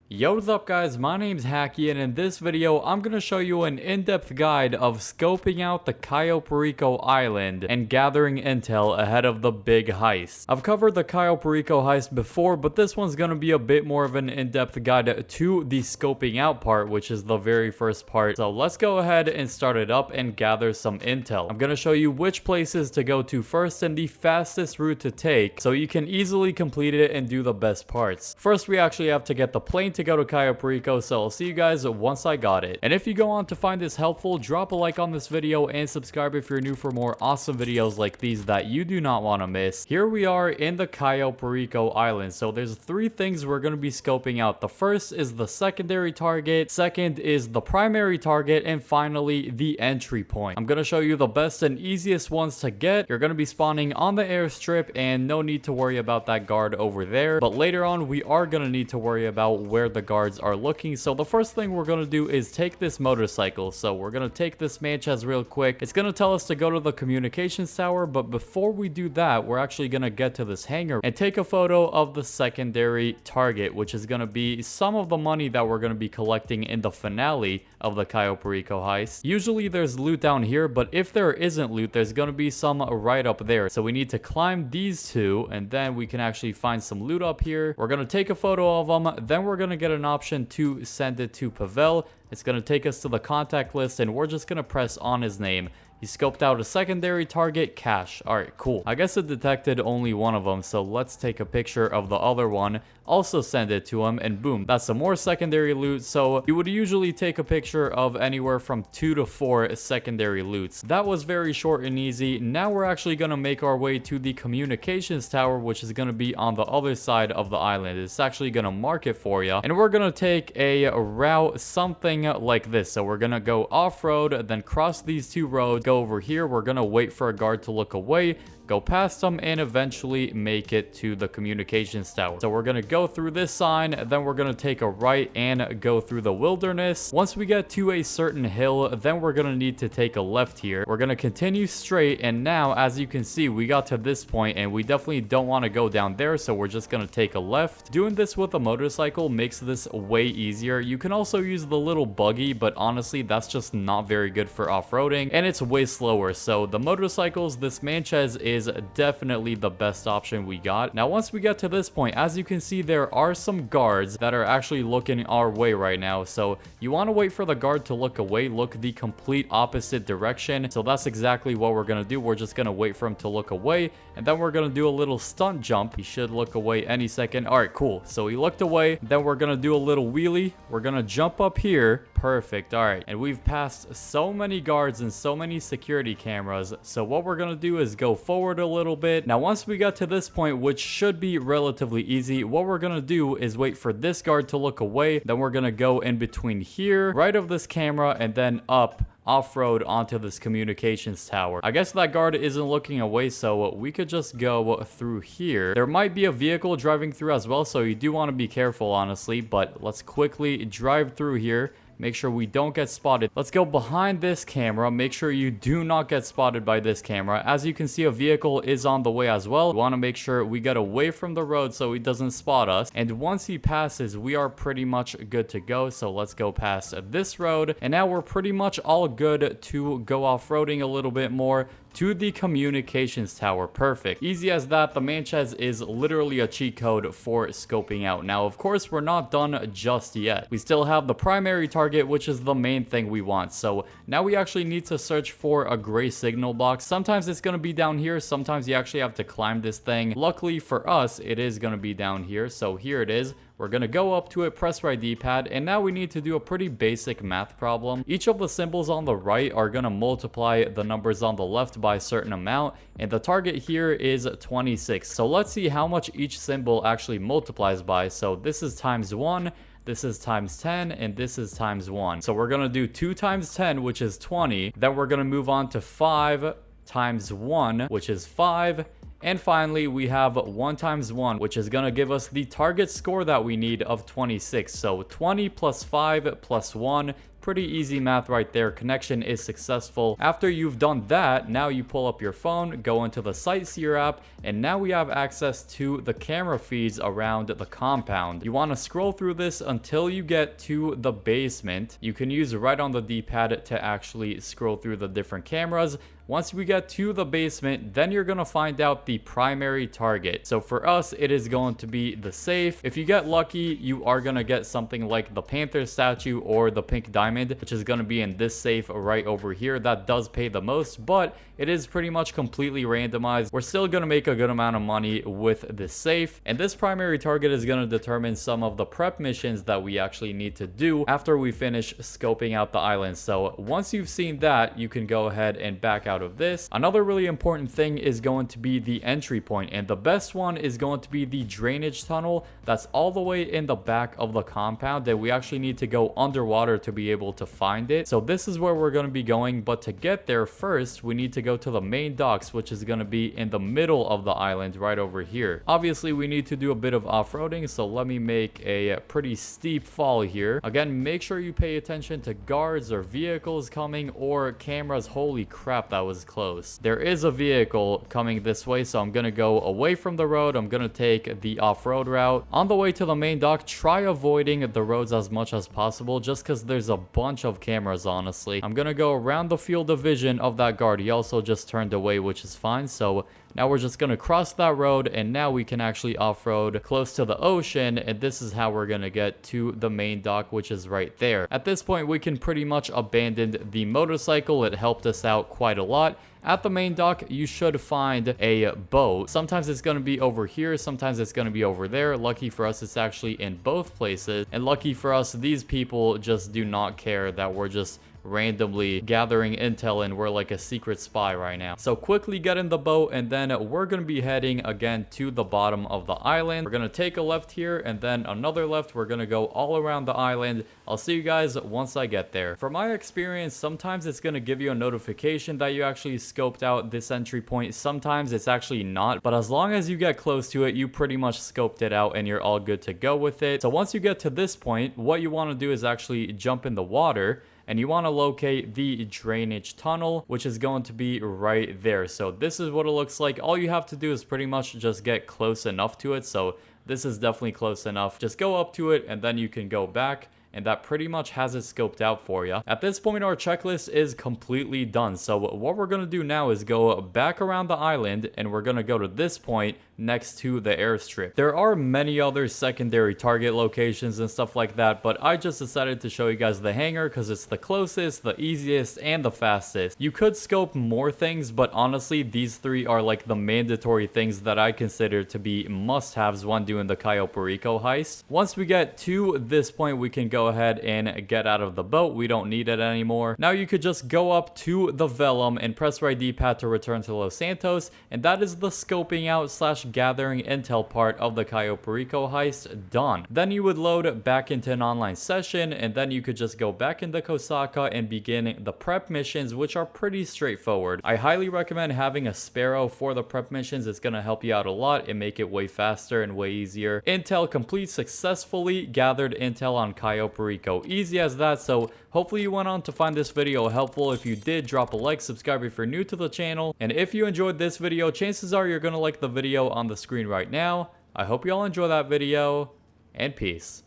Yo, what's up guys, my name's Hakiii, and in this video I'm going to show you an in-depth guide of scoping out the Cayo Perico island and gathering intel ahead of the big heist. I've covered the Cayo Perico heist before, but this one's going to be a bit more of an in-depth guide to the scoping out part, which is the very first part. So let's go ahead and start it up and gather some intel. I'm going to show you which places to go to first and the fastest route to take so you can easily complete it and do the best parts. First, we actually have to get the plane to go to Cayo Perico, so I'll see you guys once I got it. And if you go on to find this helpful, drop a like on this video and subscribe if you're new for more awesome videos like these that you do not want to miss. Here we are in the Cayo Perico island. So there's three things we're going to be scoping out. The first is the secondary target, second is the primary target, and finally the entry point. I'm going to show you the best and easiest ones to get. You're going to be spawning on the airstrip and no need to worry about that guard over there, but later on we are going to need to worry about where the guards are looking. So the first thing we're going to do is take this motorcycle. So we're going to take this Sanchez real quick. It's going to tell us to go to the communications tower, but before we do that, we're actually going to get to this hangar and take a photo of the secondary target, which is going to be some of the money that we're going to be collecting in the finale of the Cayo Perico heist. Usually there's loot down here, but if there isn't loot, there's going to be some right up there. So we need to climb these two, and then we can actually find some loot up here. We're going to take a photo of them, then we're going to get an option to send it to Pavel. It's going to take us to the contact list, and we're just going to press on his name. He scoped out a secondary target, cash. Alright, cool. I guess it detected only one of them, so let's take a picture of the other one, also send it to him, and boom, that's some more secondary loot. So you would usually take a picture of anywhere from 2 to 4 secondary loots. That was very short and easy. Now we're actually going to make our way to the communications tower, which is going to be on the other side of the island. It's actually going to mark it for you, and we're going to take a route something like this. So we're going to go off-road, then cross these two roads, go over here. We're gonna wait for a guard to look away, go past them, and eventually make it to the communications tower. So we're gonna go through this sign, then we're gonna take a right and go through the wilderness. Once we get to a certain hill, then we're gonna need to take a left here. We're gonna continue straight, and now as you can see, we got to this point and we definitely don't want to go down there, so we're just gonna take a left. Doing this with a motorcycle makes this way easier. You can also use the little buggy, but honestly that's just not very good for off-roading, and it's way slower. So the motorcycles, this Sanchez is definitely the best option we got. Now once we get to this point, as you can see, there are some guards that are actually looking our way right now. So you want to wait for the guard to look away, look the complete opposite direction. So that's exactly what we're going to do. We're just going to wait for him to look away, and then we're going to do a little stunt jump. He should look away any second. All right, cool. So he looked away. Then we're going to do a little wheelie. We're going to jump up here. Perfect. All right, and we've passed so many guards and so many security cameras. So what we're going to do is go forward a little bit. Now once we got to this point, which should be relatively easy, what we're going to do is wait for this guard to look away. Then we're going to go in between here, right of this camera, and then up off-road onto this communications tower. I guess that guard isn't looking away, so we could just go through here. There might be a vehicle driving through as well, so you do want to be careful, honestly, but let's quickly drive through here. Make sure we don't get spotted. Let's go behind this camera. Make sure you do not get spotted by this camera. As you can see, a vehicle is on the way as well. We want to make sure we get away from the road so he doesn't spot us. And once he passes, we are pretty much good to go. So let's go past this road. And now we're pretty much all good to go off-roading a little bit more to the communications tower. Perfect. Easy as that. The Sanchez is literally a cheat code for scoping out. Now, of course, we're not done just yet. We still have the primary target, which is the main thing we want. So now we actually need to search for a gray signal box. Sometimes it's going to be down here. Sometimes you actually have to climb this thing. Luckily for us, it is going to be down here. So here it is. We're going to go up to it, press right D-pad, and now we need to do a pretty basic math problem. Each of the symbols on the right are going to multiply the numbers on the left by a certain amount, and the target here is 26. So let's see how much each symbol actually multiplies by. So this is times 1, this is times 10, and this is times 1. So we're going to do 2 times 10, which is 20. Then we're going to move on to 5 times 1, which is 5. And finally, we have 1 times 1, which is going to give us the target score that we need of 26. So 20 plus 5 plus 1. Pretty easy math right there. Connection is successful. After you've done that, now you pull up your phone, go into the Sightseer app, and now we have access to the camera feeds around the compound. You want to scroll through this until you get to the basement. You can use right on the D-pad to actually scroll through the different cameras. Once we get to the basement, then you're going to find out the primary target. So for us, it is going to be the safe. If you get lucky, you are going to get something like the Panther statue or the pink diamond, which is going to be in this safe right over here. That does pay the most, but it is pretty much completely randomized. We're still going to make a good amount of money with this safe. And this primary target is going to determine some of the prep missions that we actually need to do after we finish scoping out the island. So once you've seen that, you can go ahead and back out of this. Another really important thing is going to be the entry point, and the best one is going to be the drainage tunnel that's all the way in the back of the compound that we actually need to go underwater to be able to find it. So this is where we're going to be going, but to get there first, we need to go to the main docks, which is going to be in the middle of the island right over here. Obviously, we need to do a bit of off-roading, so let me make a pretty steep fall here. Again, make sure you pay attention to guards or vehicles coming or cameras. Holy crap, that was close. There is a vehicle coming this way, so I'm gonna go away from the road. I'm gonna take the off-road route. On the way to the main dock, try avoiding the roads as much as possible, just because there's a bunch of cameras, honestly. I'm gonna go around the field of vision of that guard. He also just turned away, which is fine. So now we're just going to cross that road, and now we can actually off-road close to the ocean, and this is how we're going to get to the main dock, which is right there. At this point, we can pretty much abandon the motorcycle. It helped us out quite a lot. At the main dock, you should find a boat. Sometimes it's going to be over here, sometimes it's going to be over there. Lucky for us, it's actually in both places, and lucky for us, these people just do not care that we're just randomly gathering intel and we're like a secret spy right now. So quickly get in the boat, and then we're going to be heading again to the bottom of the island. We're going to take a left here and then another left. We're going to go all around the island. I'll see you guys once I get there. From my experience, sometimes it's going to give you a notification that you actually scoped out this entry point. Sometimes it's actually not, but as long as you get close to it, you pretty much scoped it out and you're all good to go with it. So once you get to this point, what you want to do is actually jump in the water, and you want to locate the drainage tunnel, which is going to be right there. So this is what it looks like. All you have to do is pretty much just get close enough to it. So this is definitely close enough. Just go up to it, and then you can go back, and that pretty much has it scoped out for you. At this point, our checklist is completely done. So what we're going to do now is go back around the island, and we're going to go to this point next to the airstrip. There are many other secondary target locations and stuff like that, but I just decided to show you guys the hangar because it's the closest, the easiest, and the fastest. You could scope more things, but honestly, these three are like the mandatory things that I consider to be must-haves when doing the Cayo Perico heist. Once we get to this point, we can go ahead and get out of the boat. We don't need it anymore. Now you could just go up to the Vellum and press right D-pad to return to Los Santos, and that is the scoping out slash gathering intel part of the Cayo Perico heist done. Then you would load back into an online session, and then you could just go back into Kosaka and begin the prep missions, which are pretty straightforward. I highly recommend having a Sparrow for the prep missions. It's going to help you out a lot and make it way faster and way easier. Intel complete successfully gathered intel on Cayo Perico. Easy as that. So hopefully you went on to find this video helpful. If you did, drop a like, subscribe if you're new to the channel, and if you enjoyed this video, chances are you're going to like the video on the screen right now. I hope you all enjoy that video, and peace.